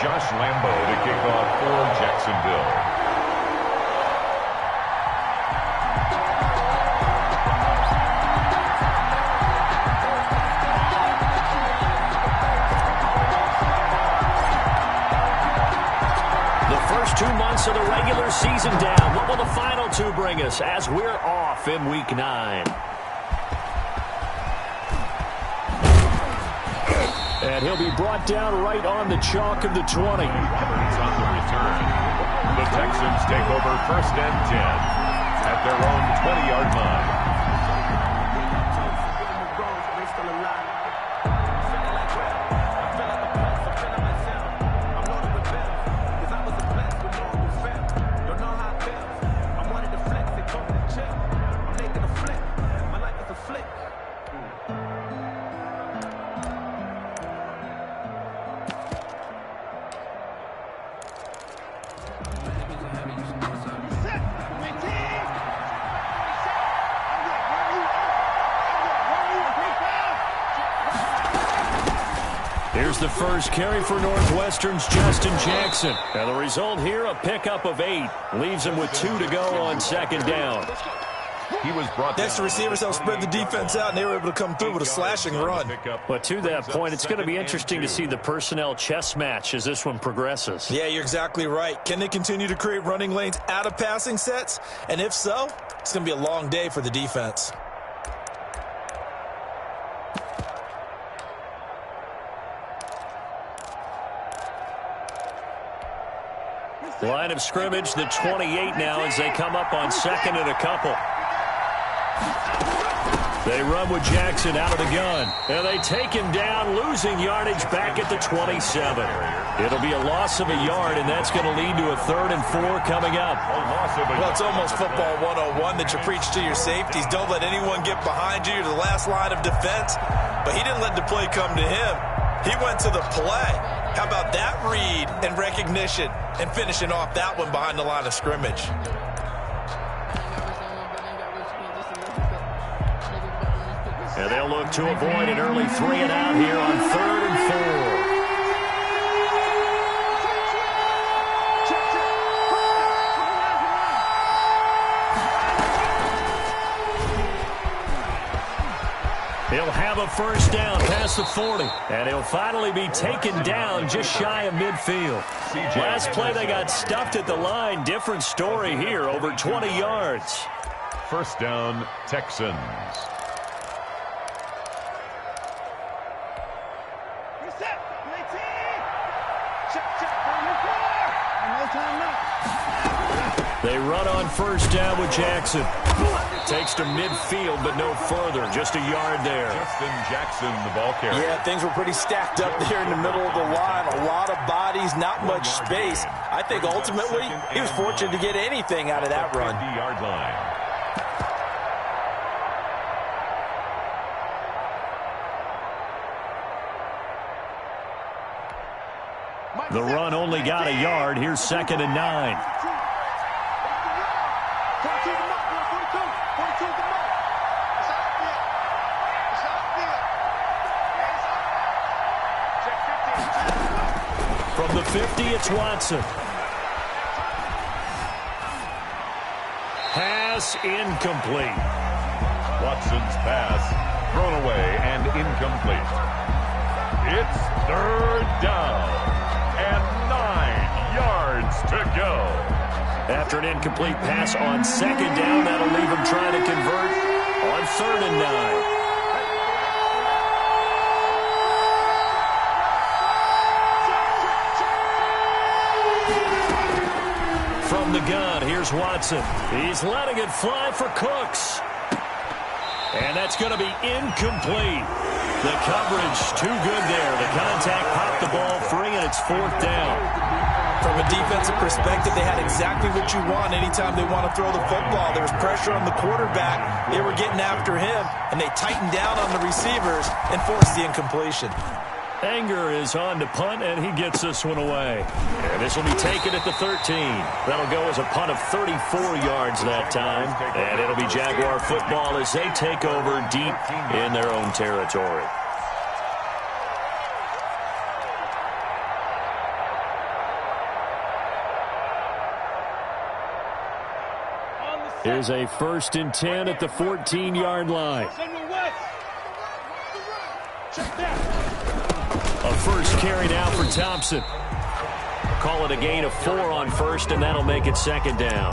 Josh Lambo to kick off for Jacksonville. The first 2 months of the regular season down. What will the final 2 bring us as we're off in Week 9? And he'll be brought down right on the chalk of the 20. On the return, the Texans take over 1st and 10 at their own 20-yard line. Here's the first carry for Northwestern's Justin Jackson. And the result here, a pickup of 8. Leaves him with 2 to go on 2nd down. He was brought down. Extra receivers helped spread the defense out, and they were able to come through with a slashing run. But to that point, it's going to be interesting to see the personnel chess match as this one progresses. Yeah, you're exactly right. Can they continue to create running lanes out of passing sets? And if so, it's going to be a long day for the defense. Line of scrimmage, the 28 now as they come up on 2nd and a couple. They run with Jackson out of the gun. And they take him down, losing yardage back at the 27. It'll be a loss of a yard, and that's going to lead to a 3rd and 4 coming up. Well, it's almost football 101 that you preach to your safeties. Don't let anyone get behind you. You're the last line of defense. But he didn't let the play come to him. He went to the play. How about that read and recognition and finishing off that one behind the line of scrimmage? And they'll look to avoid an early 3 and out here on 3rd and 4. He'll have a first down past the 40. And he'll finally be taken down just shy of midfield. Last play they got stuffed at the line. Different story here, over 20 yards. First down, Texans. They run on first down with Jackson. Takes to midfield, but no further. Just a yard there. Justin Jackson, the ball carrier. Yeah, things were pretty stacked up there in the middle of the line. A lot of bodies, not much space. I think ultimately he was fortunate to get anything out of that run. 50-yard line. The run only got a yard. Here's 2nd and 9. From the 50, it's Watson. Pass incomplete. Watson's pass thrown away and incomplete. It's 3rd down and 9 yards to go. After an incomplete pass on 2nd down, that'll leave him trying to convert on 3rd and 9. From the gun, here's Watson. He's letting it fly for Cooks. And that's going to be incomplete. The coverage too good there. The contact popped the ball free, and it's 4th down. From a defensive perspective, they had exactly what you want anytime they want to throw the football. There was pressure on the quarterback. They were getting after him, and they tightened down on the receivers and forced the incompletion. Anger is on to punt, and he gets this one away. And this will be taken at the 13. That'll go as a punt of 34 yards that time. And it'll be Jaguar football as they take over deep in their own territory. Here's a 1st and 10 at the 14-yard line. A first carry now for Thompson. Call it a gain of 4 on first, and that'll make it 2nd down.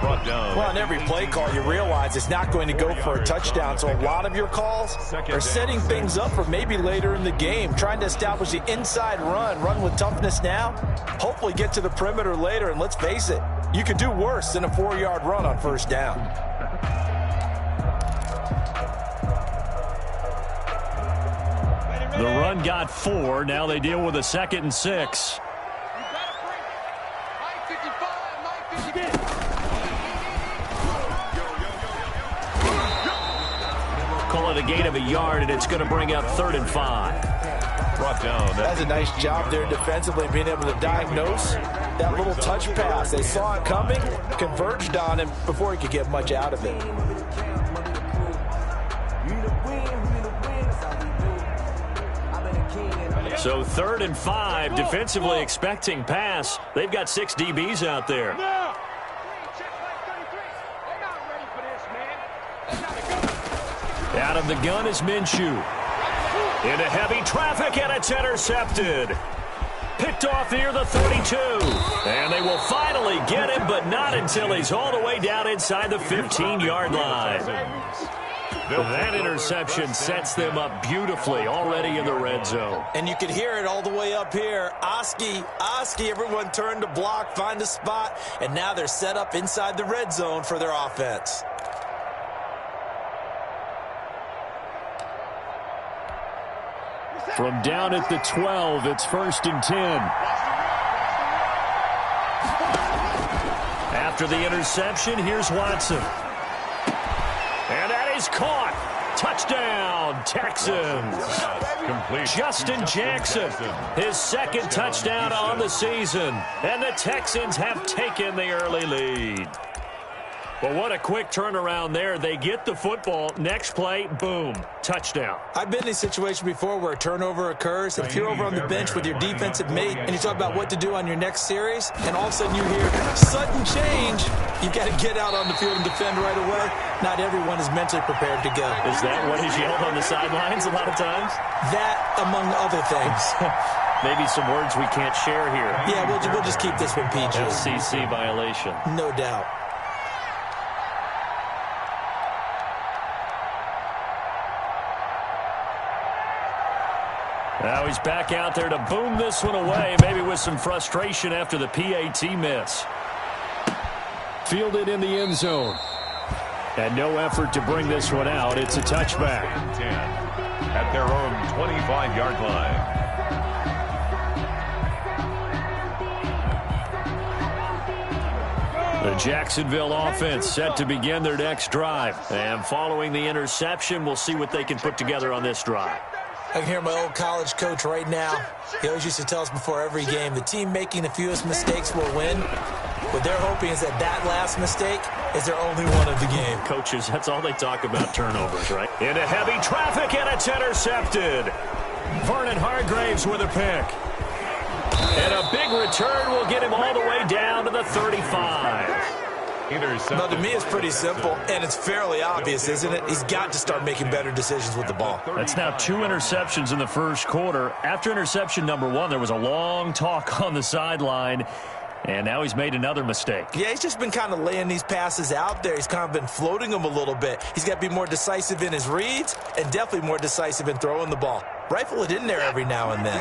Brought down. Well, on every play call, you realize it's not going to go for a touchdown, so a lot of your calls are setting things up for maybe later in the game, trying to establish the inside run with toughness now, hopefully get to the perimeter later, and let's face it, you could do worse than a 4-yard run on 1st down. The run got 4. Now they deal with a 2nd and 6. Call it a gain of a yard, and it's going to bring up 3rd and 5. Brought down. That's a nice job there defensively, being able to diagnose that little touch pass. They saw it coming, converged on him before he could get much out of it. So 3rd and 5, defensively expecting pass. They've got 6 DBs out there. Out of the gun is Minshew. Into heavy traffic, and it's intercepted. Picked off near the 32. And they will finally get him, but not until he's all the way down inside the 15-yard line. That interception sets them up beautifully already in the red zone. And you could hear it all the way up here. Oski, everyone turned to block, find a spot, and now they're set up inside the red zone for their offense. From down at the 12, it's 1st and 10. After the interception, here's Watson. And that is caught. Touchdown, Texans. Complete. Justin Jackson, his 2nd touchdown on the season. And the Texans have taken the early lead. But what a quick turnaround there. They get the football. Next play, boom, touchdown. I've been in a situation before where a turnover occurs, and if you're over on the bench with your defensive mate and you talk about what to do on your next series, and all of a sudden you hear sudden change, you've got to get out on the field and defend right away. Not everyone is mentally prepared to go. Is that what is yelled on the sidelines a lot of times? That, among other things. Maybe some words we can't share here. Yeah, we'll just keep this one PG. FCC violation. No doubt. Now he's back out there to boom this one away, maybe with some frustration after the PAT miss. Fielded in the end zone. And no effort to bring this one out. It's a touchback. 10 at their own 25-yard line. The Jacksonville offense set to begin their next drive. And following the interception, we'll see what they can put together on this drive. I can hear my old college coach right now. He always used to tell us before every game, the team making the fewest mistakes will win. What they're hoping is that last mistake is their only one of the game. Coaches, that's all they talk about, turnovers, right? Into heavy traffic, and it's intercepted. Vernon Hargraves with a pick. And a big return will get him all the way down to the 35. Now, to me, it's pretty simple, and it's fairly obvious, isn't it? He's got to start making better decisions with the ball. That's now 2 interceptions in the first quarter. After interception number 1, there was a long talk on the sideline, and now he's made another mistake. Yeah, he's just been kind of laying these passes out there. He's kind of been floating them a little bit. He's got to be more decisive in his reads and definitely more decisive in throwing the ball. Rifle it in there every now and then.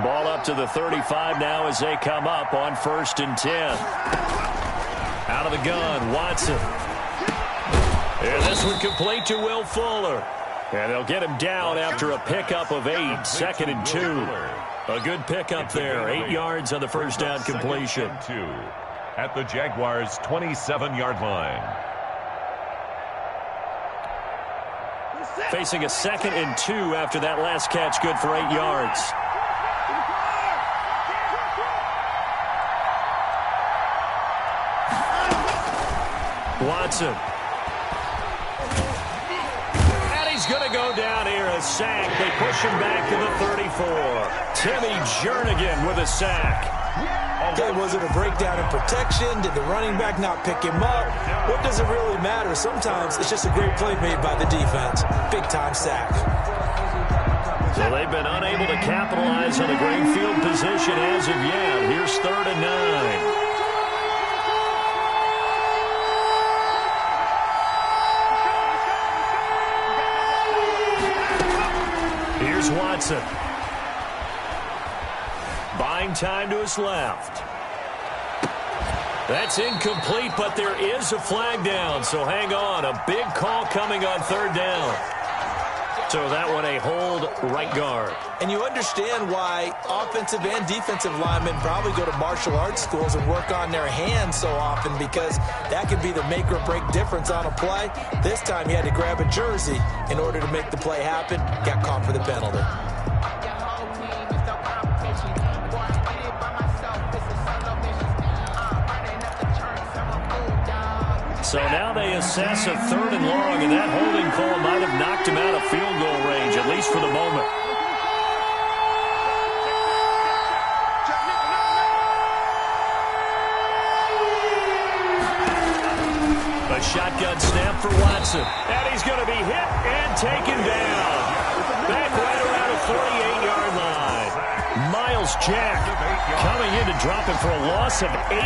Ball up to the 35 now as they come up on 1st and 10. Out of the gun, Watson. And this one complete to Will Fuller. And they'll get him down after a pickup of 8, 2nd and 2. A good pickup there, 8 yards on the first down completion. 2 at the Jaguars' 27-yard line. Facing a 2nd and 2 after that last catch, good for 8 yards. Watson. And he's going to go down here, a sack. They push him back to the 34. Timmy Jernigan with a sack. Okay, was it a breakdown in protection? Did the running back not pick him up? What does it really matter? Sometimes it's just a great play made by the defense. Big-time sack. So they've been unable to capitalize on a great field position as of yet. Here's 3rd and 9. Here's Watson. Buying time to his left. That's incomplete, but there is a flag down, so hang on. A big call coming on 3rd down. So that one a hold right guard. And you understand why offensive and defensive linemen probably go to martial arts schools and work on their hands so often, because that could be the make or break difference on a play. This time he had to grab a jersey in order to make the play happen. Got caught for the penalty. So now they assess a 3rd and long, and that holding call might have knocked him out of field goal range, at least for the moment. A shotgun snap for Watson. And he's going to be hit and taken down. Back right around the 48-yard line. Miles Jack coming in to drop it for a loss of 8.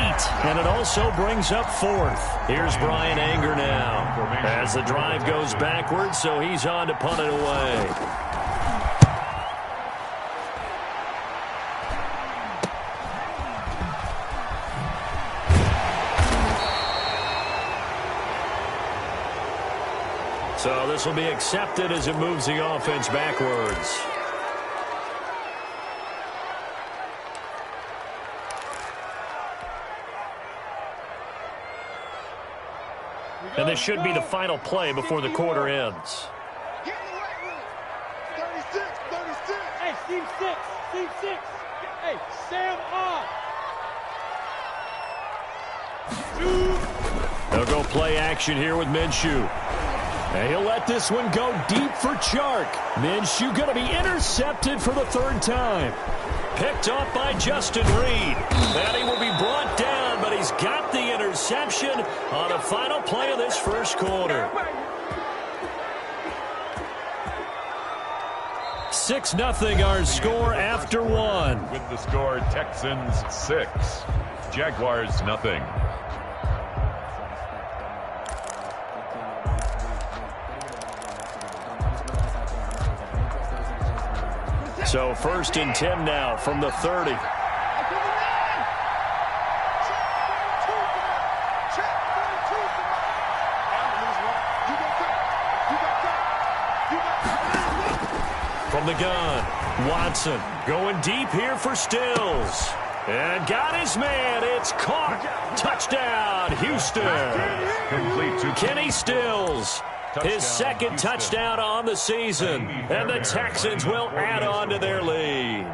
And it also brings up 4th. Here's Brian Anger now as the drive goes backwards, so he's on to punt it away. So this will be accepted as it moves the offense backwards. And this should be the final play before the quarter ends. 36. Hey, team 6. Hey, Sam off. They'll go play action here with Minshew. And he'll let this one go deep for Chark. Minshew going to be intercepted for the 3rd time. Picked off by Justin Reed. And he will be brought down, but he's got the interception on the final play of this first quarter. 6-0 our score after 1. With the score, Texans 6, Jaguars nothing. So 1st and 10 now from the 30. From the gun, Watson going deep here for Stills. And got his man. It's caught. Touchdown, Houston. Complete to Kenny Stills. His 2nd touchdown on the season. And the Texans will add on to their lead.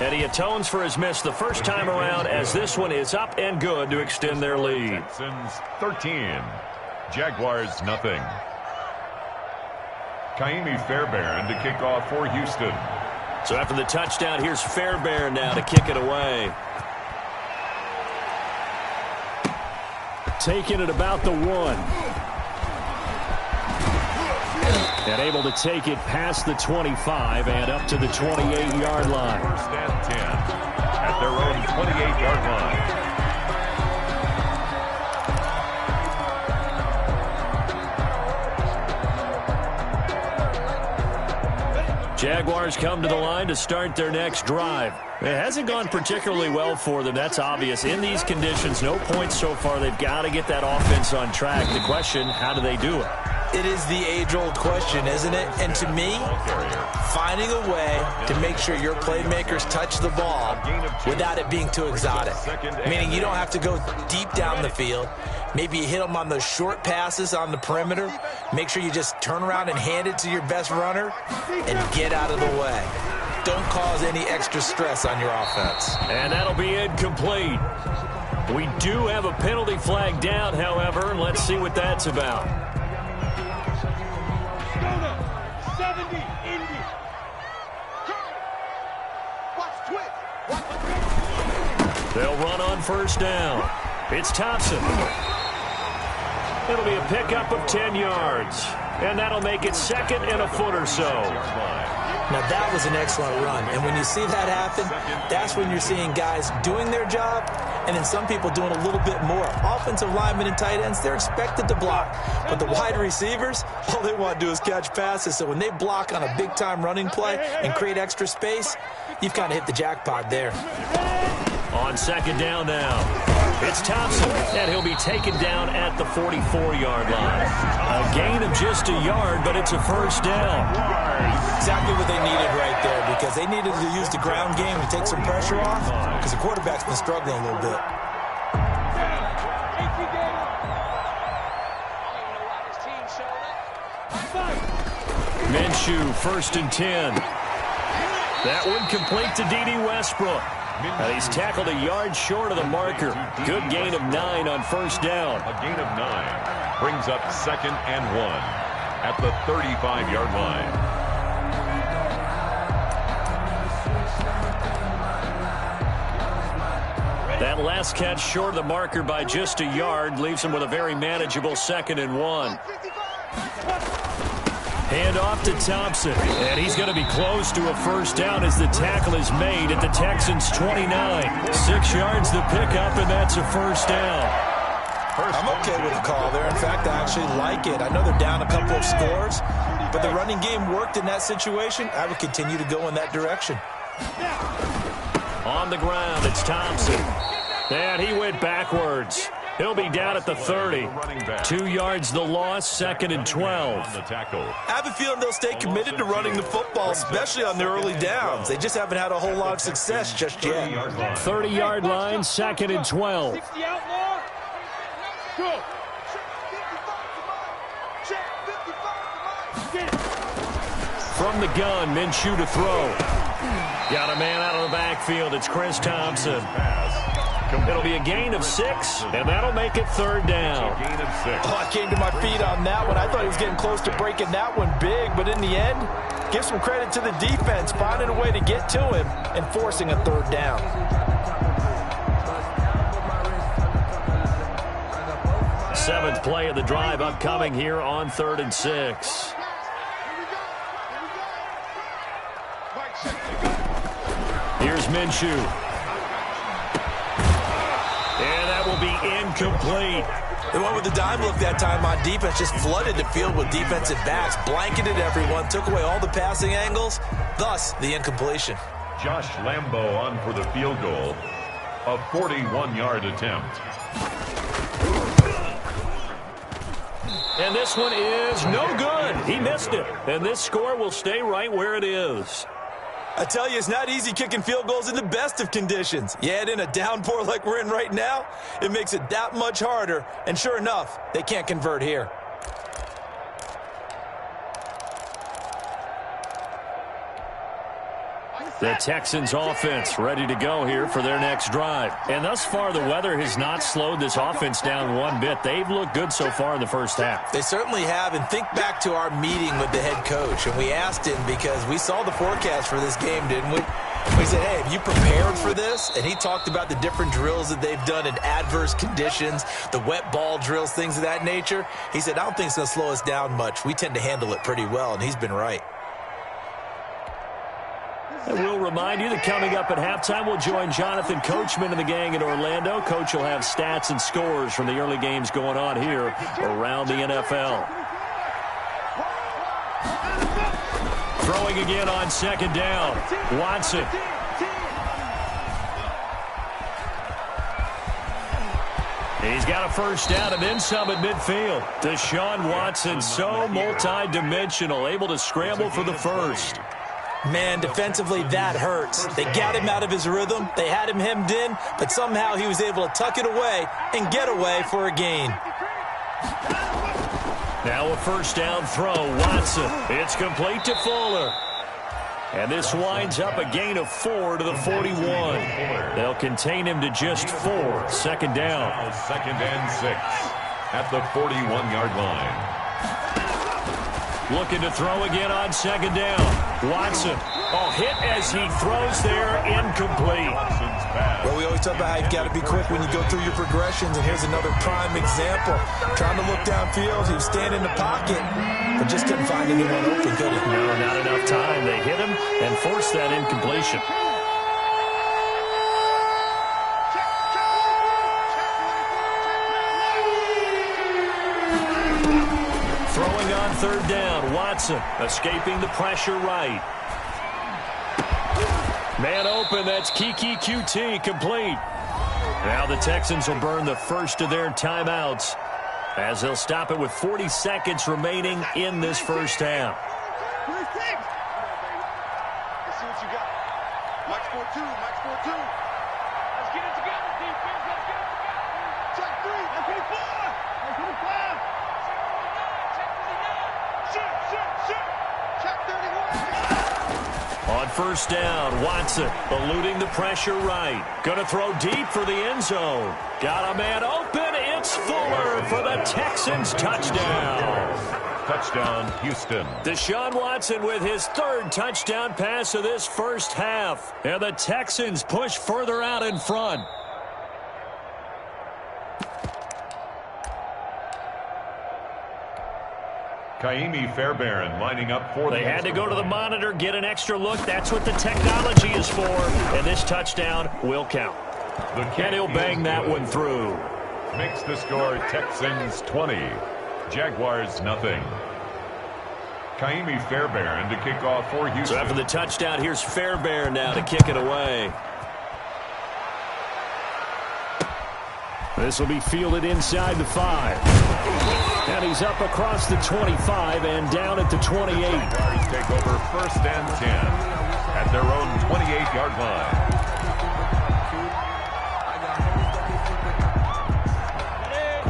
And he atones for his miss the first time around, as this one is up and good to extend their lead. Texans 13, Jaguars nothing. Kaimi Fairbairn to kick off for Houston. So after the touchdown, here's Fairbairn now to kick it away. Taking it about the 1. And able to take it past the 25 and up to the 28-yard line. 1st and 10 at their own 28-yard line. Jaguars come to the line to start their next drive. It hasn't gone particularly well for them. That's obvious. In these conditions, no points so far. They've got to get that offense on track. The question, how do they do it? It is the age-old question, isn't it? And to me, finding a way to make sure your playmakers touch the ball without it being too exotic. Meaning you don't have to go deep down the field. Maybe you hit them on those short passes on the perimeter. Make sure you just turn around and hand it to your best runner and get out of the way. Don't cause any extra stress on your offense. And that'll be incomplete. We do have a penalty flag down, however. Let's see what that's about. 70, Indy. They'll run on first down. It's Thompson. It'll be a pickup of 10 yards. And that'll make it second and a foot or so. Now, that was an excellent run. And when you see that happen, that's when you're seeing guys doing their job and then some people doing a little bit more. Offensive linemen and tight ends, they're expected to block. But the wide receivers, all they want to do is catch passes. So when they block on a big-time running play and create extra space, you've kind of hit the jackpot there. On second down now, it's Thompson, and he'll be taken down at the 44-yard line. A gain of just a yard, but it's a first down. Exactly what they needed right there, because they needed to use the ground game to take some pressure off, because the quarterback's been struggling a little bit. Minshew, first and 10. That one complete to D.D. Westbrook. And he's tackled a yard short of the marker. Good gain of 9 on first down. A gain of 9 brings up second and 1 at the 35-yard line. That last catch short of the marker by just a yard leaves him with a very manageable second and 1. Hand off to Thompson, and he's going to be close to a first down as the tackle is made at the Texans' 29. 6 yards the pickup, and that's a first down. I'm okay with the call there. In fact, I actually like it. I know they're down a couple of scores, but the running game worked in that situation. I would continue to go in that direction. On the ground, it's Thompson. And he went backwards. He'll be down at the 30. 2 yards the loss, second and 12. I have a feeling they'll stay committed to running the football, especially on the early downs. They just haven't had a whole lot of success just yet. 30-yard line, second and 12. From the gun, Minshew to throw. Got a man out of the backfield. It's Chris Thompson. It'll be a gain of 6, and that'll make it third down. Oh, I came to my feet on that one. I thought he was getting close to breaking that one big, but in the end, give some credit to the defense, finding a way to get to him and forcing a third down. Seventh play of the drive upcoming here on 3rd and 6. Here's Minshew. And that will be incomplete. They went with the dime look that time on defense, just flooded the field with defensive backs, blanketed everyone, took away all the passing angles, thus the incompletion. Josh Lambo on for the field goal, a 41-yard attempt. And this one is no good. He missed it. And this score will stay right where it is. I tell you, it's not easy kicking field goals in the best of conditions. You add in a downpour like we're in right now, it makes it that much harder. And sure enough, they can't convert here. The Texans offense ready to go here for their next drive. And thus far, the weather has not slowed this offense down one bit. They've looked good so far in the first half. They certainly have. And think back to our meeting with the head coach. And we asked him, because we saw the forecast for this game, didn't we? We said, hey, have you prepared for this? And he talked about the different drills that they've done in adverse conditions, the wet ball drills, things of that nature. He said, I don't think it's going to slow us down much. We tend to handle it pretty well, and he's been right. And we'll remind you that coming up at halftime, we'll join Jonathan Coachman and the gang in Orlando. Coach will have stats and scores from the early games going on here around the NFL. Throwing again on second down. Watson. He's got a first down and then some at midfield. Deshaun Watson, so multi-dimensional, able to scramble for the first. Man, defensively, that hurts. They got him out of his rhythm. They had him hemmed in, but somehow he was able to tuck it away and get away for a gain. Now a first down throw. Watson. It's complete to Fuller. And this winds up a gain of 4 to the 41. They'll contain him to just 4. Second down. Second and 6 at the 41-yard line. Looking to throw again on second down. Watson. Oh, hit as he throws there, incomplete. Well, we always talk about how you've got to be quick when you go through your progressions, and here's another prime example. Trying to look downfield, he was standing in the pocket, but just couldn't find anyone open, could he? No, not enough time. They hit him and forced that incompletion. Throwing on third down, Watson escaping the pressure right. Man open, that's Kiki QT, complete. Now the Texans will burn the first of their timeouts as they'll stop it with 40 seconds remaining in this first half. Let's see what you got. Mike score two. Let's get it together, defense. Let's get it together. Check three. Let's hit four. Let's hit five. Check 29. Check 31. On first down, Watson eluding the pressure right. Going to throw deep for the end zone. Got a man open. It's Fuller for the Texans touchdown. Touchdown, Houston. Deshaun Watson with his third touchdown pass of this first half. And the Texans push further out in front. Kaimi Fairbairn lining up for They had to go to the monitor, get an extra look. That's what the technology is for. And this touchdown will count. And he'll bang that one through. Makes the score Texans 20. Jaguars nothing. Kaimi Fairbairn to kick off for Houston. So after the touchdown, here's Fairbairn now to kick it away. This will be fielded inside the 5. And he's up across the 25 and down at the 28. Jaguars take over first and 10 at their own 28-yard line.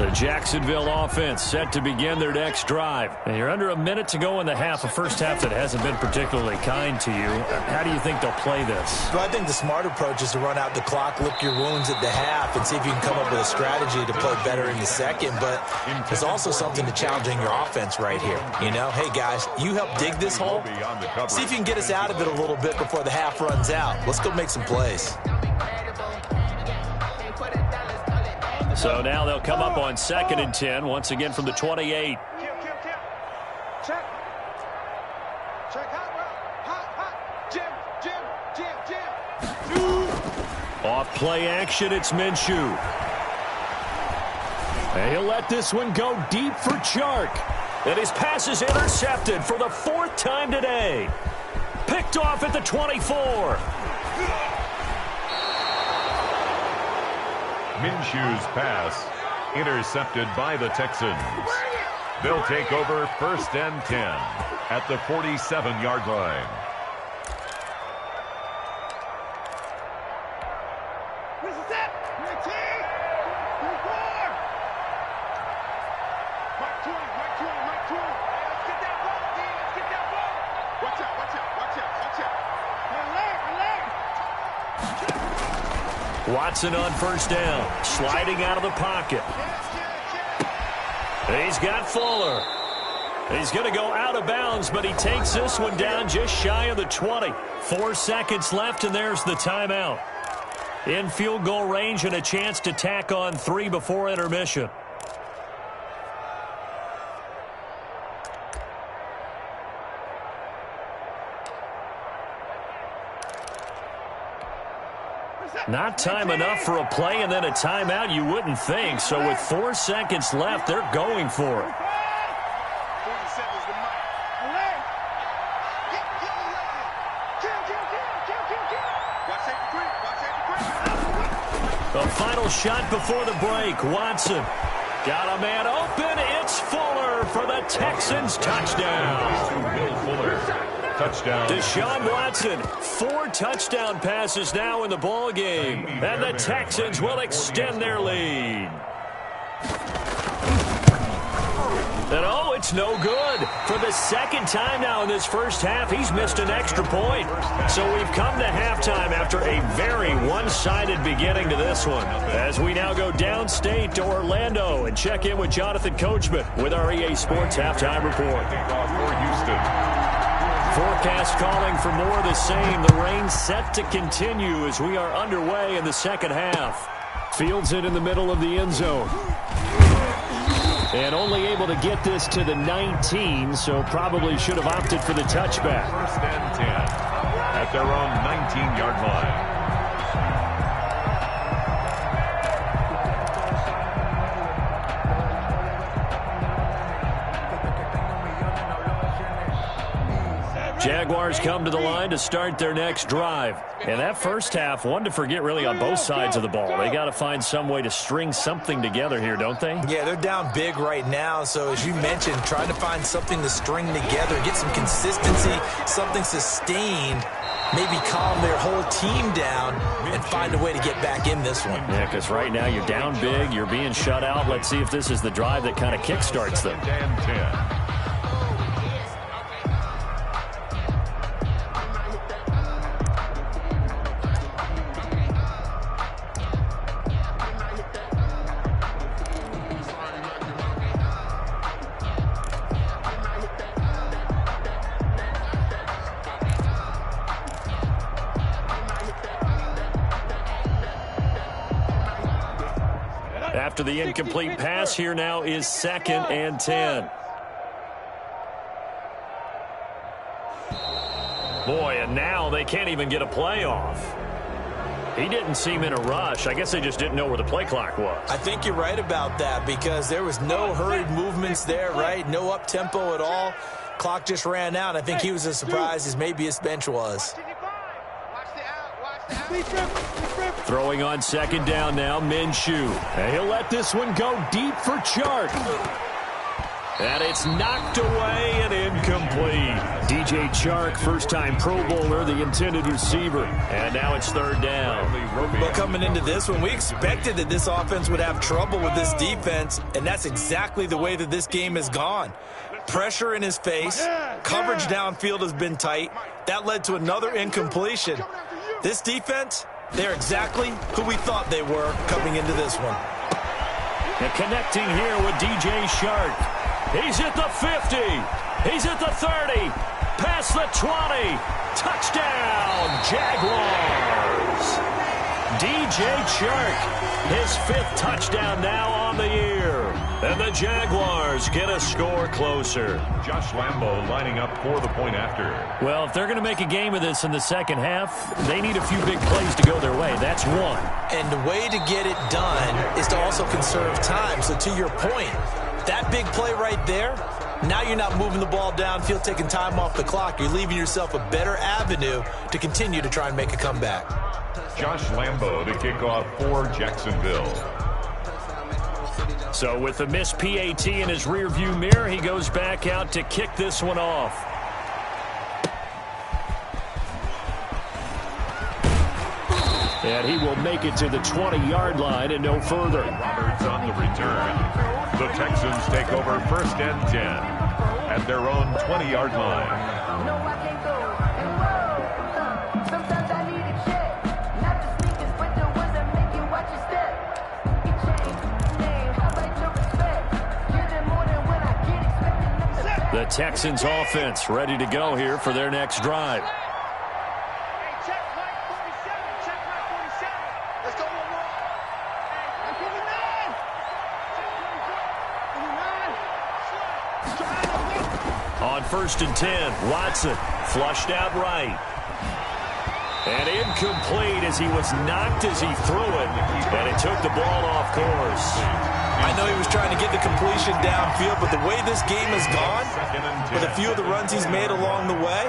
The Jacksonville offense set to begin their next drive. And you're under a minute to go in the half, a first half that hasn't been particularly kind to you. How do you think they'll play this? Well, I think the smart approach is to run out the clock, lick your wounds at the half, and see if you can come up with a strategy to play better in the second. But there's also something to challenging your offense right here. You know, hey, guys, you help dig this hole. See if you can get us out of it a little bit before the half runs out. Let's go make some plays. So now they'll come up on 2nd and 10, once again from the 28. Check. Hot. Jim. Off play action, it's Minshew. And he'll let this one go deep for Chark. And his pass is intercepted for the 4th time today. Picked off at the 24. Minshew's pass intercepted by the Texans. They'll take over first and 10 at the 47-yard line. This is it. 19. 24. Mike 20. Let's get that ball, D. Let's get that ball. Watch out. Watson on first down, sliding out of the pocket. He's got Fuller. He's going to go out of bounds, but he takes this one down just shy of the 20. 4 seconds left, and there's the timeout. In field goal range and a chance to tack on 3 before intermission. Not time enough for a play and then a timeout, you wouldn't think. So with 4 seconds left, they're going for it. The final shot before the break. Watson got a man open. It's Fuller for the Texans touchdown. Will Fuller. Touchdown. Deshaun Watson, 4 touchdown passes now in the ball game, and the Texans will extend their lead. And oh, it's no good. For the 2nd time now in this first half, he's missed an extra point. So we've come to halftime after a very one-sided beginning to this one. As we now go downstate to Orlando and check in with Jonathan Coachman with our EA Sports Halftime Report. For Houston. Forecast calling for more of the same. The rain set to continue as we are underway in the second half. Fields it in the middle of the end zone. And only able to get this to the 19, so probably should have opted for the touchback. First and 10 at their own 19-yard line. Jaguars come to the line to start their next drive. And that first half, one to forget really on both sides of the ball. They got to find some way to string something together here, don't they? Yeah, they're down big right now. So as you mentioned, trying to find something to string together, get some consistency, something sustained, maybe calm their whole team down and find a way to get back in this one. Yeah, because right now you're down big, you're being shut out. Let's see if this is the drive that kind of kickstarts them. And 10. After the incomplete pass, here now is 2nd and 10. Boy, and now they can't even get a play off. He didn't seem in a rush. I guess they just didn't know where the play clock was. I think you're right about that because there was no hurried movements there, right? No up-tempo at all. Clock just ran out. I think he was as surprised as maybe his bench was. Throwing on 2nd down now, Minshew. And he'll let this one go deep for Chark. And it's knocked away and incomplete. DJ Chark, first-time Pro Bowler, the intended receiver. And now it's 3rd down. Well, coming into this one, we expected that this offense would have trouble with this defense, and that's exactly the way that this game has gone. Pressure in his face. Coverage downfield has been tight. That led to another incompletion. This defense, they're exactly who we thought they were coming into this one. And connecting here with DJ Chark. He's at the 50. He's at the 30. Past the 20. Touchdown, Jaguars. DJ Chark, his 5th touchdown now on the year. And the Jaguars get a score closer. Josh Lambo lining up for the point after. Well, if they're going to make a game of this in the second half, they need a few big plays to go their way. That's one. And the way to get it done is to also conserve time. So to your point, that big play right there, now you're not moving the ball downfield, taking time off the clock. You're leaving yourself a better avenue to continue to try and make a comeback. Josh Lambo to kick off for Jacksonville. So with the missed PAT in his rearview mirror, he goes back out to kick this one off. And he will make it to the 20-yard line and no further. Roberts on the return. The Texans take over 1st and 10 at their own 20-yard line. The Texans offense ready to go here for their next drive. On 1st and 10, Watson flushed out right. And incomplete as he was knocked as he threw it. And it took the ball off course. I know he was trying to get the completion downfield, but the way this game has gone, with a few of the runs he's made along the way,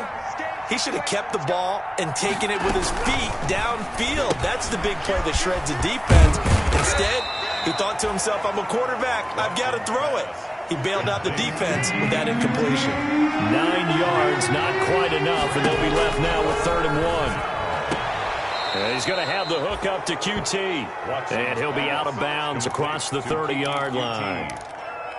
he should have kept the ball and taken it with his feet downfield. That's the big play that shreds the defense. Instead, he thought to himself, I'm a quarterback. I've got to throw it. He bailed out the defense with that incompletion. 9 yards, not quite enough, and they'll be left now with 3rd and 1. And he's going to have the hook up to QT. And he'll be out of bounds across the 30-yard line.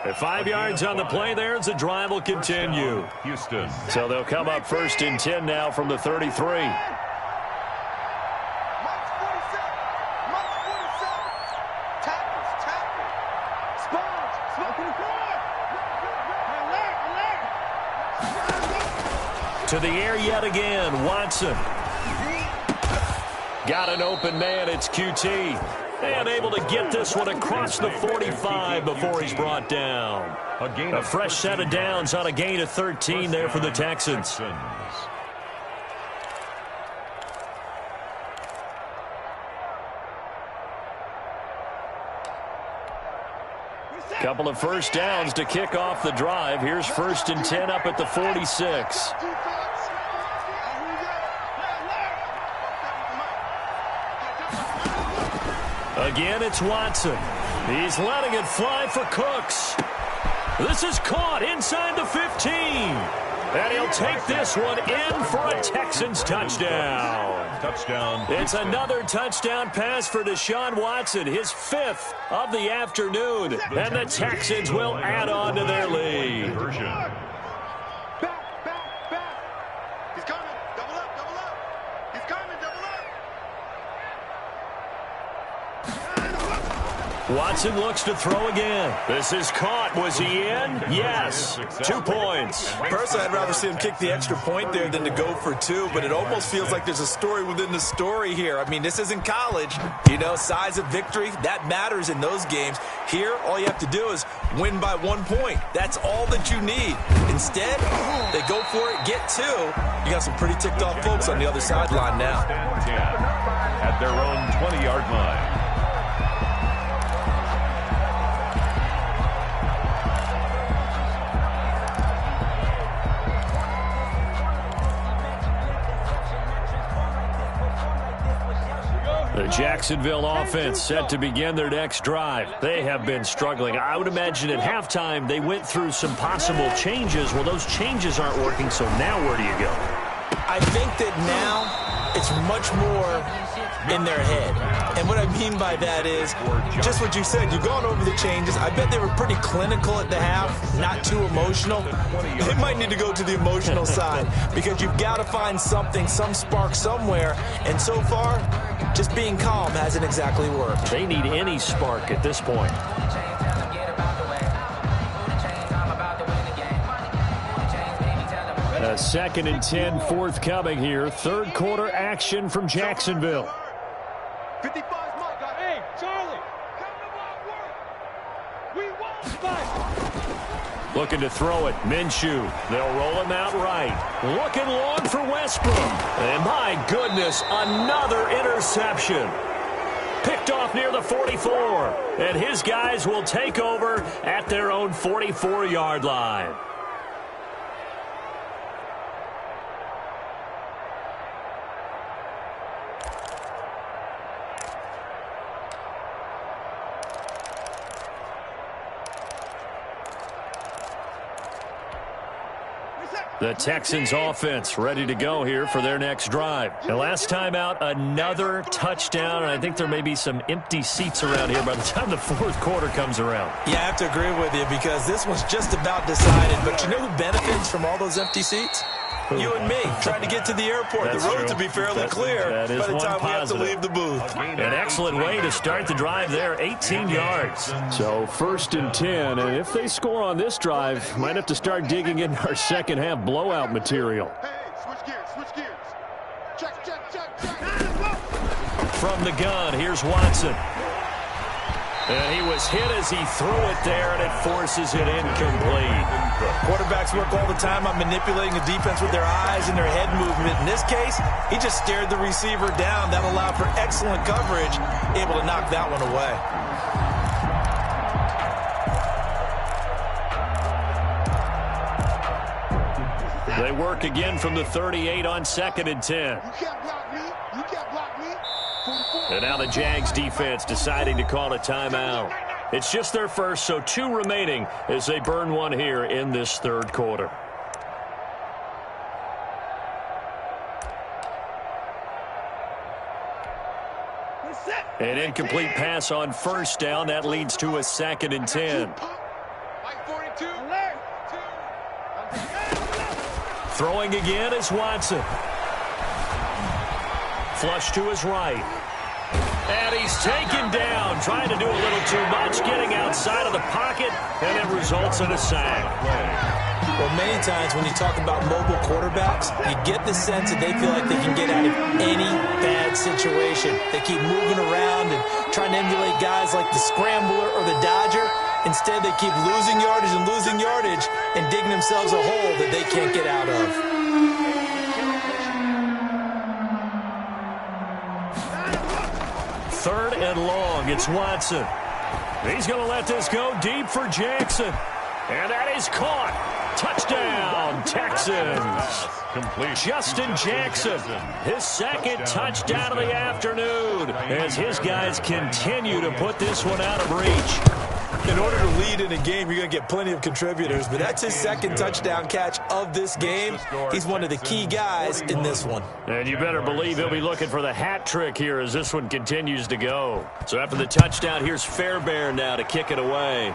At 5 yards on the play there, the drive will continue. Houston. So they'll come up 1st and 10 now from the 33. To the air yet again, Watson. Got an open man, it's QT. And able to get this one across the 45 before he's brought down. A fresh set of downs on a gain of 13 there for the Texans. Couple of first downs to kick off the drive. Here's 1st and 10 up at the 46. Again, it's Watson. He's letting it fly for Cooks. This is caught inside the 15. And he'll take this one in for a Texans touchdown. It's another touchdown pass for Deshaun Watson, his 5th of the afternoon. And the Texans will add on to their lead. He's coming. Double up, double up. He's coming, double up. Watson looks to throw again. This is caught. Was he in? Yes. 2 points. Personally, I'd rather see him kick the extra point there than to go for 2, but it almost feels like there's a story within the story here. I mean, this isn't college. You know, size of victory, that matters in those games. Here, all you have to do is win by 1 point. That's all that you need. Instead, they go for it, get 2. You got some pretty ticked off folks on the other sideline now. At their own 20-yard line. The Jacksonville offense set to begin their next drive. They have been struggling. I would imagine at halftime they went through some possible changes. Well, those changes aren't working, so now where do you go? I think that now it's much more in their head. And what I mean by that is just what you said. You've gone over the changes. I bet they were pretty clinical at the half, not too emotional. They might need to go to the emotional side because you've got to find something, some spark somewhere. And so far, just being calm hasn't exactly worked. They need any spark at this point. A 2nd and 10 forthcoming here. 3rd quarter action from Jacksonville. 55 Mike. Hey, Charlie, come to my work. We won't fight. Looking to throw it. Minshew. They'll roll him out right. Looking long for Westbrook. And my goodness, another interception. Picked off near the 44. And his guys will take over at their own 44-yard line. The Texans offense ready to go here for their next drive. The last time out, another touchdown, and I think there may be some empty seats around here by the time the 4th quarter comes around. Yeah, I have to agree with you because this one's just about decided. But you know who benefits from all those empty seats? You and me, trying to get to the airport. That's the road true. to be fairly clear that is by the time one we have to positive. leave the booth. An excellent way to start the drive there, 18 yards. So 1st and 10, and if they score on this drive, might have to start digging in our second half blowout material. Hey, switch gears, switch gears. Check, check, check, check. From the gun, here's Watson. And he was hit as he threw it there, and it forces it incomplete. Quarterbacks work all the time on manipulating the defense with their eyes and their head movement. In this case, he just stared the receiver down. That allowed for excellent coverage, able to knock that one away. They work again from the 38 on 2nd and 10. You can't block me. You can't block me. 44. And now the Jags defense deciding to call a timeout. It's just their first, so 2 remaining as they burn one here in this 3rd quarter. An incomplete pass on 1st down. That leads to a 2nd and 10. Mike 42. Throwing again is Watson. Flush to his right. And he's taken down, trying to do a little too much, getting outside of the pocket, and it results in a sack. Well, many times when you talk about mobile quarterbacks, you get the sense that they feel like they can get out of any bad situation. They keep moving around and trying to emulate guys like the Scrambler or the Dodger. Instead, they keep losing yardage and digging themselves a hole that they can't get out of. Third and long. It's Watson. He's going to let this go deep for Jackson. And that is caught. Touchdown, Texans. Justin Jackson, his second touchdown of the afternoon as his guys continue to put this one out of reach. In order to lead in a game, you're going to get plenty of contributors, but that's his second touchdown catch of this game. He's one of the key guys in this one. And you better believe he'll be looking for the hat trick here as this one continues to go. So after the touchdown, here's Fairbairn now to kick it away.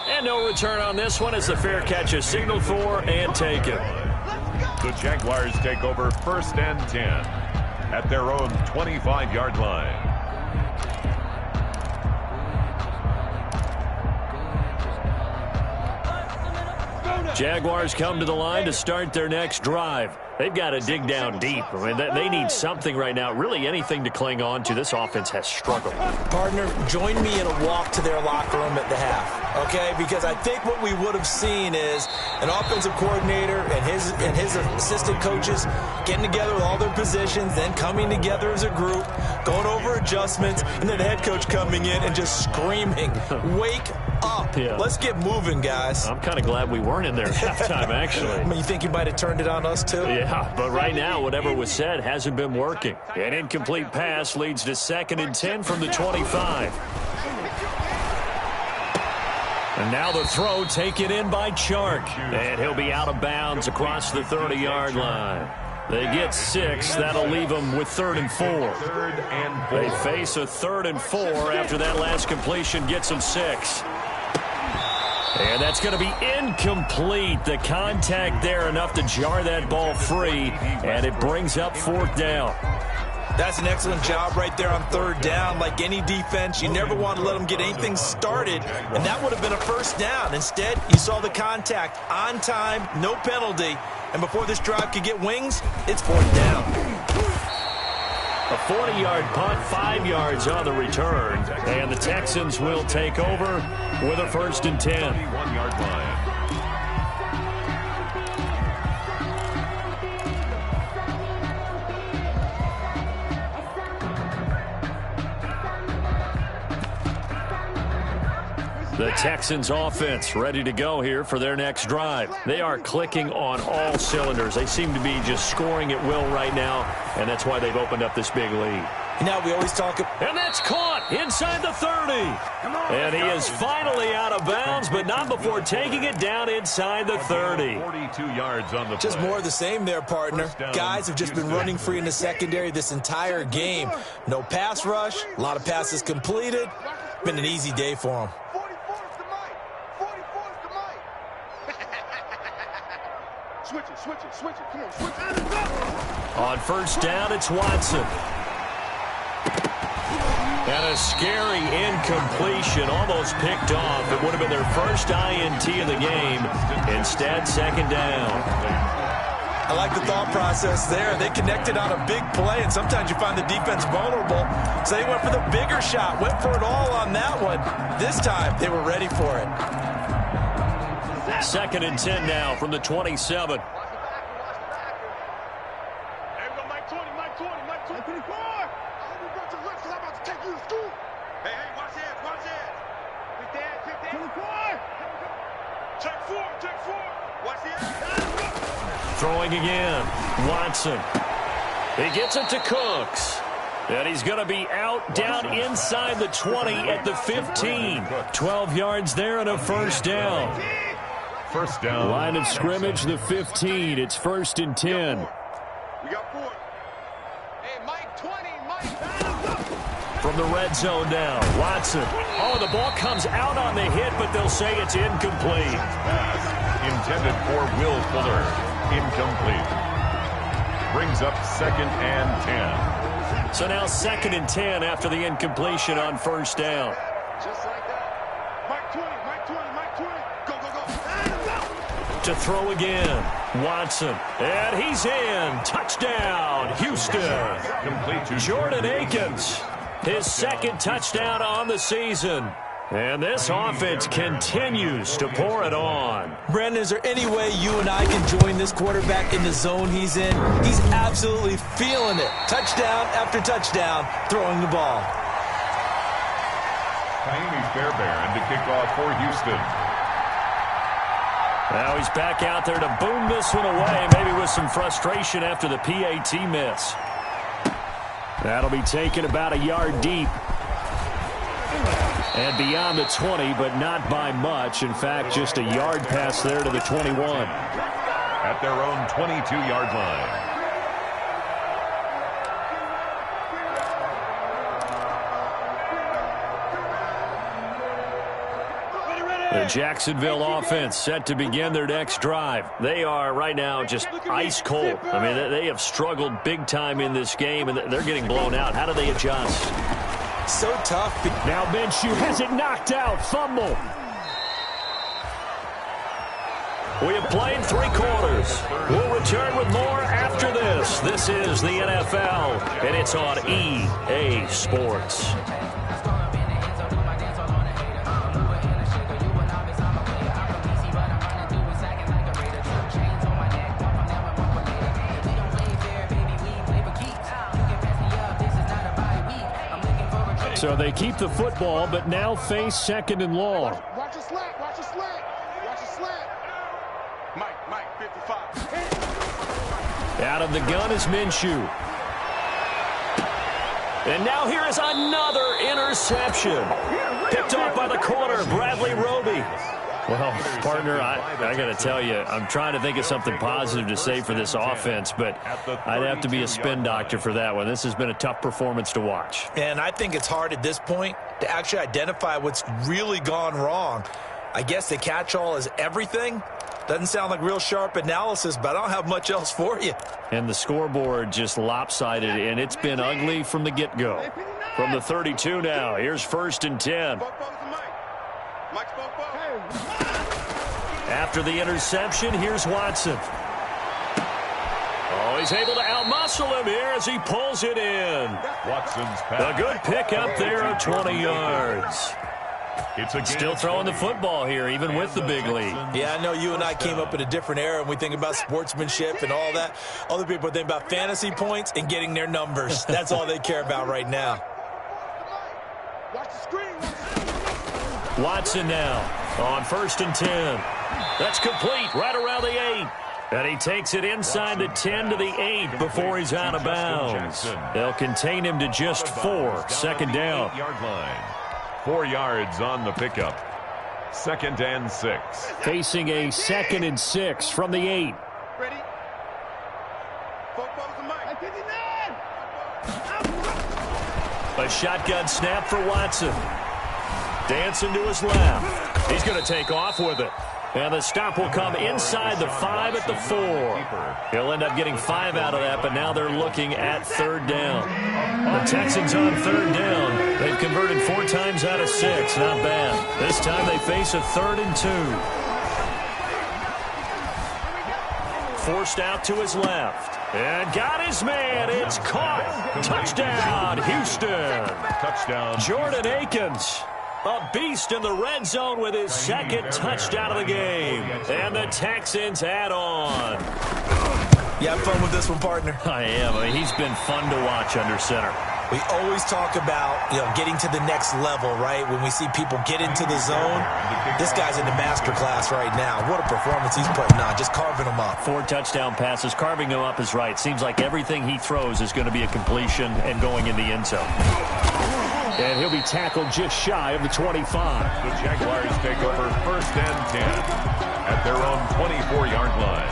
And no return on this one as the fair catch is signaled for and taken. The Jaguars take over 1st and 10 at their own 25-yard line. Jaguars come to the line to start their next drive. They've got to dig down deep. I mean, they need something right now, really anything to cling on to. This offense has struggled. Partner, join me in a walk to their locker room at the half, okay? Because I think what we would have seen is an offensive coordinator and his assistant coaches getting together with all their positions, then coming together as a group, going over adjustments, and then the head coach coming in and just screaming, wake up. Yeah. Let's get moving, guys. I'm kind of glad we weren't in there at halftime, actually. I mean, you think you might have turned it on us, too? Yeah, but right now, whatever was said hasn't been working. An incomplete pass leads to 2nd and 10 from the 25. And now the throw taken in by Chark. And he'll be out of bounds across the 30-yard line. They get 6. That'll leave them with 3rd and 4. They face a 3rd and 4 after that last completion gets them 6. And that's going to be incomplete. The contact there enough to jar that ball free, and it brings up 4th down. That's an excellent job right there on 3rd down. Like any defense, you never want to let them get anything started, and that would have been a 1st down. Instead, you saw the contact on time, no penalty, and before this drive could get wings, it's 4th down. A 40-yard punt, 5 yards on the return, and the Texans will take over with a 1st and 10. 21-yard line. The Texans offense ready to go here for their next drive. They are clicking on all cylinders. They seem to be just scoring at will right now, and that's why they've opened up this big lead. Now we always talk. And that's caught inside the 30. And he is finally out of bounds, but not before taking it down inside the 30. 42 yards on the Just play. more of the same there, partner. Guys have just been running free in the secondary this entire game. No pass rush, a lot of passes completed. Been an easy day for them. Switch it. Come on, switch it. On 1st down, it's Watson. And a scary incompletion, almost picked off. It would have been their first INT of the game. Instead, 2nd down. I like the thought process there. They connected on a big play, and sometimes you find the defense vulnerable. So they went for the bigger shot, went for it all on that one. This time, they were ready for it. 2nd and 10 now from the 27. Throwing again. Watson. He gets it to Cooks. And he's going to be out down inside the 20 at the 15. 12 yards there and a 1st down. 1st down. Line of scrimmage, the 15. It's 1st and 10. We got 4. Hey, Mike 20, From the red zone now, Watson. Oh, the ball comes out on the hit, but they'll say it's incomplete. Pass intended for Will Fuller. Incomplete. Brings up 2nd and 10. So now 2nd and 10 after the incompletion on 1st down. Just like that. Mike 20. Go. to throw again. Watson. And he's in. Touchdown, Houston. Complete to Jordan Akins. His second touchdown on the season. And this offense continues to pour it on. Brandon, is there any way you and I can join this quarterback in the zone he's in? He's absolutely feeling it. Touchdown after touchdown, throwing the ball. Miami Fairbairn to kick off for Houston. Now he's back out there to boom this one away, maybe with some frustration after the PAT miss. That'll be taken about a yard deep. And beyond the 20, but not by much. In fact, just a yard pass there to the 21. At their own 22-yard line. The Jacksonville offense set to begin their next drive. They are right now just ice cold. I mean, they have struggled big time in this game, and they're getting blown out. How do they adjust? So tough. Now Minshew has it knocked out. Fumble. We have played 3 quarters. We'll return with more after this. This is the NFL, and it's on EA Sports. So they keep the football, but now face second and long. Watch a slant, watch a slant, watch a slant. Mike, 55. Out of the gun is Minshew. And now here is another interception. Picked off by the corner, Bradley Roby. Well, partner, I got to tell you, I'm trying to think of something positive to say for this offense, but I'd have to be a spin doctor for that one. This has been a tough performance to watch. And I think it's hard at this point to actually identify what's really gone wrong. I guess the catch-all is everything. Doesn't sound like real sharp analysis, but I don't have much else for you. And the scoreboard just lopsided, and it's been ugly from the get-go. From the 32 now, here's 1st and 10. After the interception, here's Watson. Oh, he's able to outmuscle him here as he pulls it in. Watson's pass. A good pickup there of 20 yards. Still throwing the football here, even with the big lead. Yeah, I know you and I came up in a different era, and we think about sportsmanship and all that. Other people think about fantasy points and getting their numbers. That's all they care about right now. Watch the screen. Watson now on 1st and 10. That's complete right around the 8. And he takes it inside the 10 to the 8 before he's out of bounds. They'll contain him to just 4. Second down. 8-yard line. 4 yards on the pickup. 2nd and 6. Facing a 2nd and 6 from the 8. Ready? A shotgun snap for Watson. Dancing to his left. He's going to take off with it. And the stop will come inside the 5 at the 4. He'll end up getting 5 out of that, but now they're looking at 3rd down. The Texans on 3rd down. They've converted 4 times out of 6. Not bad. This time they face a 3rd and 2. Forced out to his left. And got his man. It's caught. Touchdown, Houston. Touchdown. Jordan Akins. A beast in the red zone with his 2nd touchdown of the game. And the Texans add on. You have fun with this one, partner? I am. I mean, he's been fun to watch under center. We always talk about, getting to the next level, right? When we see people get into the zone, this guy's in the master class right now. What a performance he's putting on, just carving them up. 4 touchdown passes. Carving them up is right. Seems like everything he throws is going to be a completion and going in the end zone. And he'll be tackled just shy of the 25. The Jaguars take over 1st and 10 at their own 24-yard line.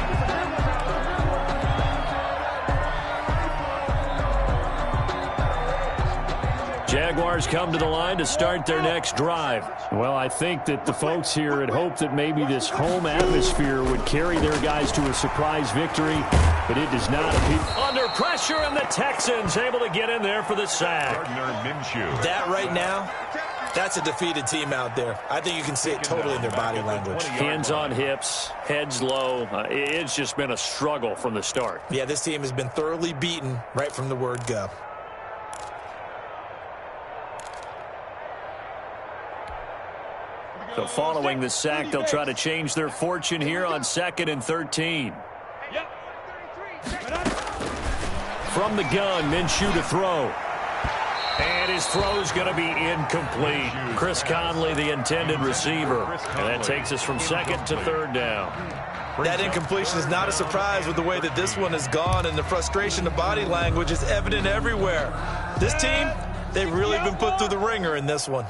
Jaguars come to the line to start their next drive. Well, I think that the folks here had hoped that maybe this home atmosphere would carry their guys to a surprise victory, but it does not appear. Under pressure, and the Texans able to get in there for the sack. Gardner Minshew. That right now That's a defeated team out there. I think you can see it totally in their body language. Hands on hips, heads low. It's just been a struggle from the start. Yeah, this team has been thoroughly beaten right from the word go. So following the sack, they'll try to change their fortune here on 2nd and 13. From the gun, Minshew to throw. And his throw's going to be incomplete. Chris Conley, the intended receiver. And that takes us from 2nd to 3rd down. That incompletion is not a surprise with the way that this one has gone, and the frustration of body language is evident everywhere. This team, they've really been put through the ringer in this one.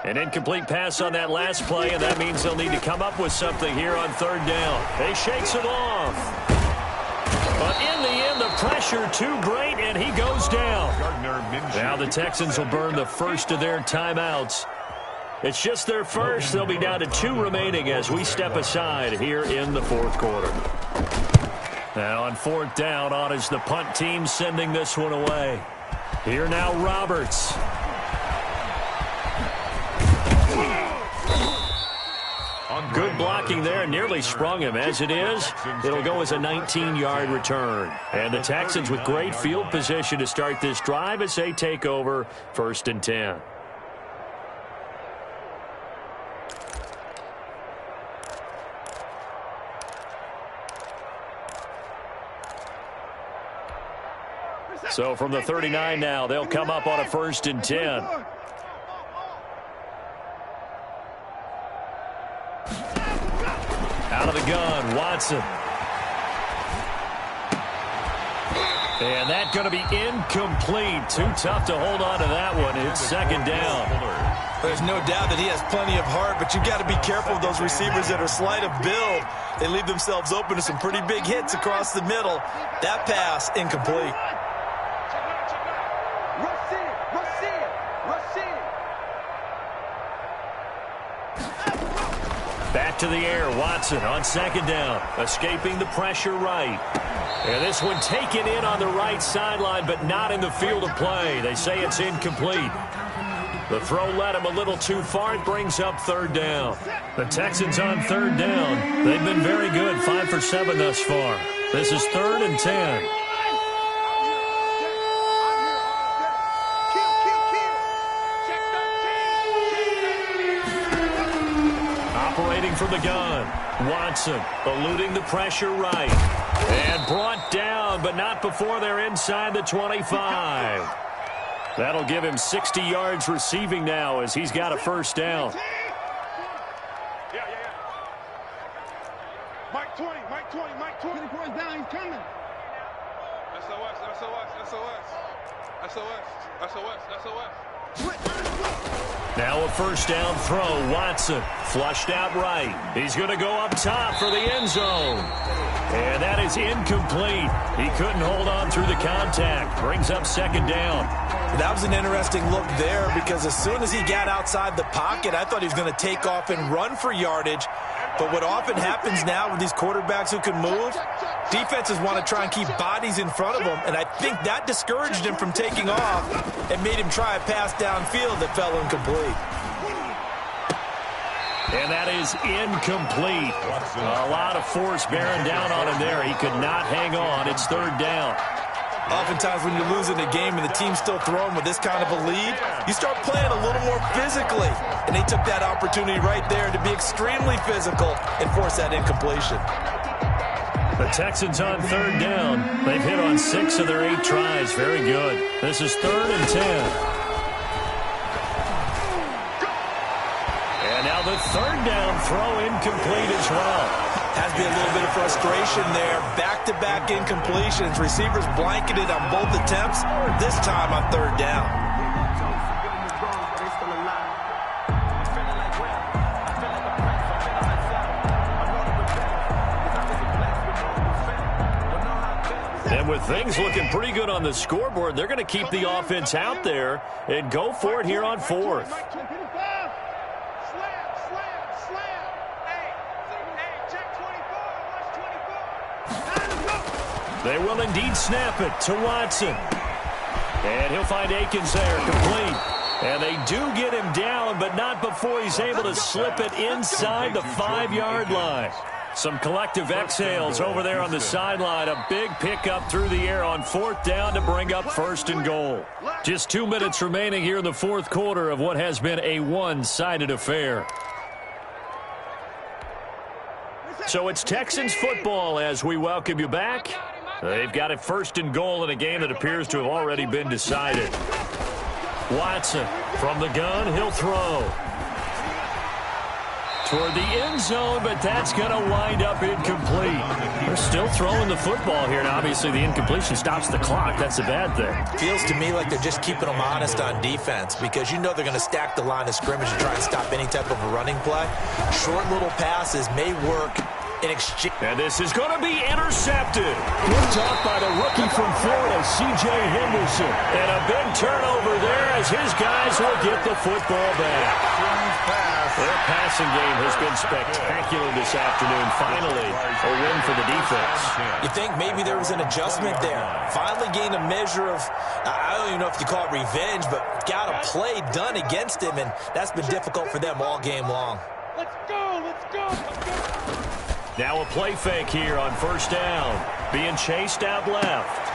An incomplete pass on that last play, and that means they'll need to come up with something here on 3rd down. He shakes it off. But in the end, the pressure too great, and he goes down. Now the Texans will burn the first of their timeouts. It's just their first. They'll be down to 2 remaining as we step aside here in the 4th quarter. Now on 4th down, on is the punt team sending this one away. Here now, Roberts. Good blocking there, nearly sprung him. As it is, it'll go as a 19-yard return. And the Texans with great field position to start this drive as they take over 1st and 10. So from the 39 now, they'll come up on a 1st and 10. Out of the gun, Watson. And that's going to be incomplete. Too tough to hold on to that one. It's 2nd down. There's no doubt that he has plenty of heart, but you've got to be careful of those receivers that are slight of build. They leave themselves open to some pretty big hits across the middle. That pass, incomplete. Back to the air, Watson on 2nd down, escaping the pressure right. And this one taken in on the right sideline, but not in the field of play. They say it's incomplete. The throw led him a little too far. It brings up 3rd down. The Texans on 3rd down. They've been very good, 5 for 7 thus far. This is 3rd and 10. Operating from the gun, Watson eluding the pressure right. And brought down, but not before they're inside the 25. That'll give him 60 yards receiving now as he's got a 1st down. Mike 20, Mike 20, Mike 20. 24 is down, he's coming. SOS, SOS, SOS. SOS, SOS, SOS. Now a 1st down throw. Watson flushed out right. He's going to go up top for the end zone. And that is incomplete. He couldn't hold on through the contact. Brings up 2nd down. That was an interesting look there because as soon as he got outside the pocket, I thought he was going to take off and run for yardage. But what often happens now with these quarterbacks who can move, defenses want to try and keep bodies in front of them, and I think that discouraged him from taking off and made him try a pass downfield that fell incomplete. And that is incomplete. A lot of force bearing down on him there. He could not hang on. It's 3rd down. Oftentimes when you're losing a game and the team's still throwing with this kind of a lead, you start playing a little more physically. And they took that opportunity right there to be extremely physical and force that incompletion. The Texans on 3rd down. They've hit on 6 of their 8 tries. Very good. This is 3rd and 10. And now the 3rd down throw incomplete as well. Has been a little bit of frustration there. Back-to-back incompletions. Receivers blanketed on both attempts, this time on 3rd down. And with things looking pretty good on the scoreboard, they're going to keep the offense out there and go for it here on 4th. They will indeed snap it to Watson. And he'll find Akins there, complete. And they do get him down, but not before he's able to slip it inside the 5-yard line. Some collective exhales over there on the sideline. A big pickup through the air on 4th down to bring up 1st and goal. Just 2 minutes remaining here in the 4th quarter of what has been a one-sided affair. So it's Texans football as we welcome you back. They've got it 1st and goal in a game that appears to have already been decided. Watson from the gun, he'll throw toward the end zone, but that's going to wind up incomplete. They're still throwing the football here, and obviously the incompletion stops the clock. That's a bad thing. Feels to me like they're just keeping them honest on defense because you know they're going to stack the line of scrimmage and try and stop any type of a running play. Short little passes may work in exchange. And this is going to be intercepted. Picked off by the rookie from Florida, C.J. Henderson. And a big turnover there as his guys will get the football back. Their passing game has been spectacular this afternoon. Finally, a win for the defense. You think maybe there was an adjustment there. Finally gained a measure of, I don't even know if you call it revenge, but got a play done against him, and that's been difficult for them all game long. Let's go, let's go, let's go. Now a play fake here on 1st down. Being chased out left.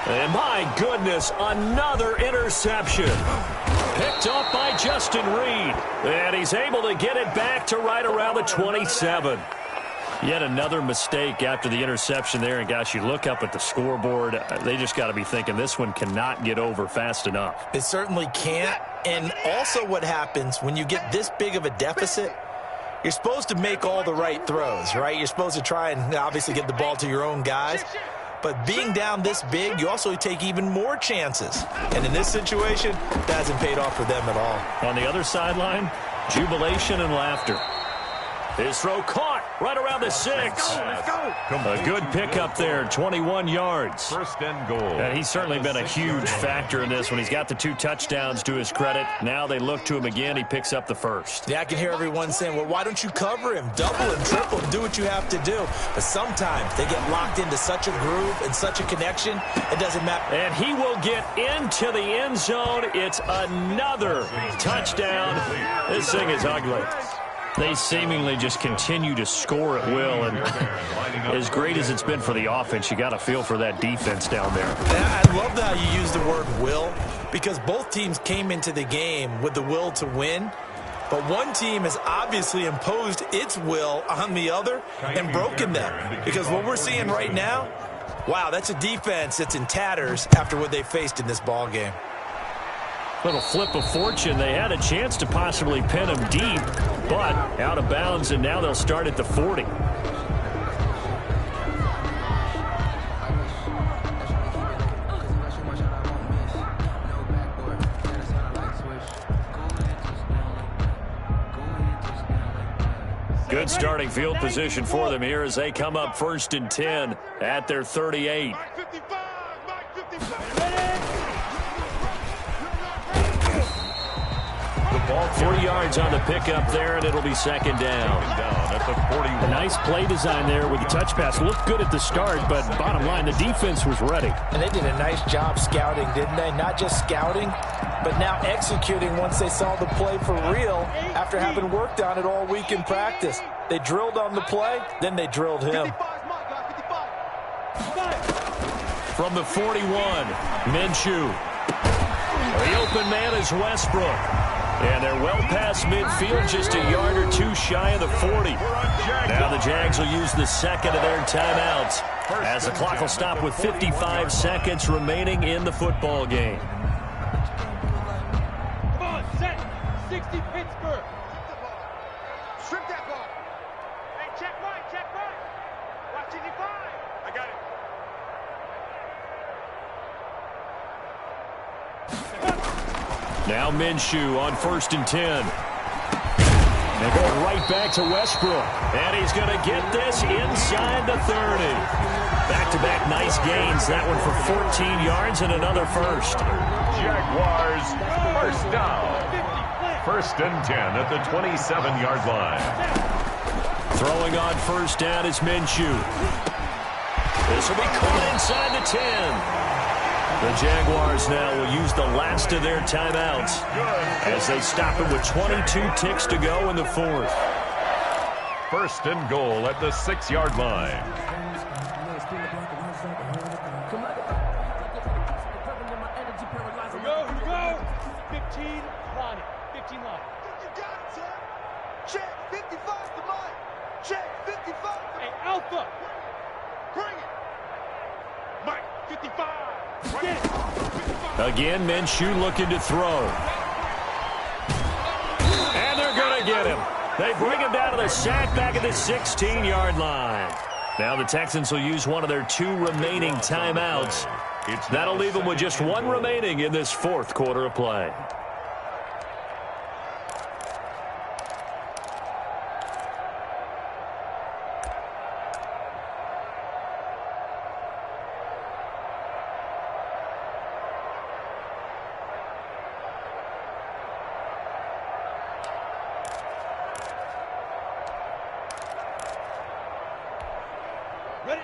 And my goodness, another interception. Picked up by Justin Reed. And he's able to get it back to right around the 27. Yet another mistake after the interception there. And, gosh, you look up at the scoreboard. They just got to be thinking this one cannot get over fast enough. It certainly can't. And also what happens when you get this big of a deficit, you're supposed to make all the right throws, right? You're supposed to try and obviously get the ball to your own guys. But being down this big, you also take even more chances. And in this situation, that hasn't paid off for them at all. On the other sideline, jubilation and laughter. His throw caught right around the 6. A good pickup there, 21 yards. 1st and goal. And he's certainly been a huge factor in this one. He's got the 2 touchdowns to his credit. Now they look to him again. He picks up the 1st. Yeah, I can hear everyone saying, well, why don't you cover him? Double him, triple him, do what you have to do. But sometimes they get locked into such a groove and such a connection, it doesn't matter. And he will get into the end zone. It's another touchdown. This thing is ugly. They seemingly just continue to score at will, and as great as it's been for the offense, you got to feel for that defense down there. I love how you use the word will, because both teams came into the game with the will to win, but one team has obviously imposed its will on the other and broken them, because what we're seeing right now, wow, that's a defense that's in tatters after what they faced in this ball game. Little flip of fortune. They had a chance to possibly pin him deep, but out of bounds, and now they'll start at the 40. Good starting field position for them here as they come up 1st and 10 at their 38. 40 yards on the pickup there, and it'll be 2nd down. At the 41. A nice play design there with the touch pass. Looked good at the start, but bottom line, the defense was ready. And they did a nice job scouting, didn't they? Not just scouting, but now executing once they saw the play for real after having worked on it all week in practice. They drilled on the play, then they drilled him. From the 41, Minshew. The open man is Westbrook. And they're well past midfield, just a yard or 2 shy of the 40. Now the Jags will use the 2nd of their timeouts as the clock will stop with 55 seconds remaining in the football game. Come on, set. 60 Pittsburgh. Strip that ball. Hey, check right. Watch it, 5. I got it. Now Minshew on 1st and 10. They go right back to Westbrook. And he's going to get this inside the 30. Back-to-back nice gains. That one for 14 yards and another 1st. Jaguars 1st down. 1st and 10 at the 27-yard line. Throwing on 1st down is Minshew. This will be caught inside the 10. The Jaguars now will use the last of their timeouts as they stop it with 22 ticks to go in the fourth. First and goal at the 6-yard line. Here we go. 15 line. 15 line. You got it, son. Check 55 to mine. Check 55 to Hey, Alpha. Bring it. Mike, 55. Right. 55. Again, Minshew looking to throw. And they're going to get him. They bring him down to the sack back at the 16-yard line. Now the Texans will use one of their 2 remaining timeouts. That'll leave them with just 1 remaining in this fourth quarter of play.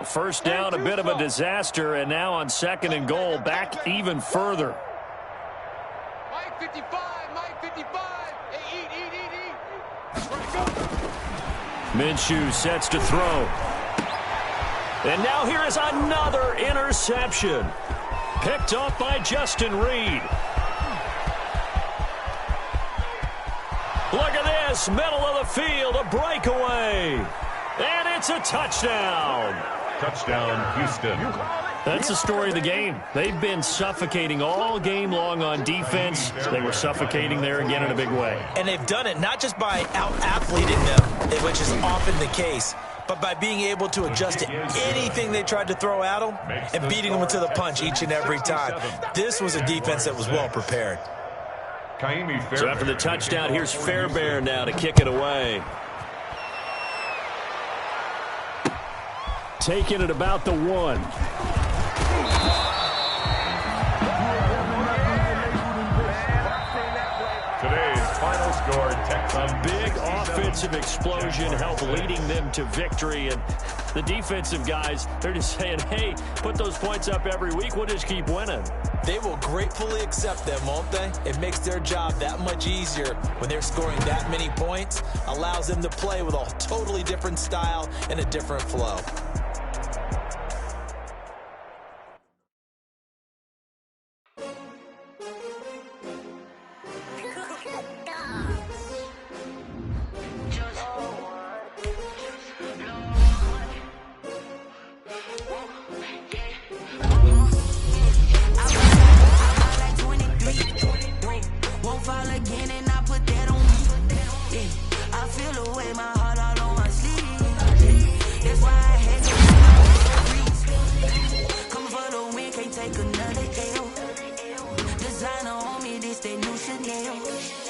First down, a bit of a disaster, and now on second and goal, back even further. Mike 55. Mike 55. Hey, eat. That's right, go. Minshew sets to throw. And now here is another interception. Picked off by Justin Reed. Look at this, middle of the field, a breakaway. And it's a touchdown. Touchdown, Houston. That's the story of the game. They've been suffocating all game long on defense. They were suffocating there again in a big way. And they've done it not just by out-athleting them, which is often the case, but by being able to adjust to anything they tried to throw at them and beating them to the punch each and every time. This was a defense that was well prepared. So after the touchdown, here's Fairbairn now to kick it away. Taking it about the 1. Today's final score, Texans. A big offensive explosion helped leading them to victory. And the defensive guys, they're just saying, hey, put those points up every week. We'll just keep winning. They will gratefully accept them, won't they? It makes their job that much easier when they're scoring that many points. Allows them to play with a totally different style and a different flow. Designer on me, this they new Chanel.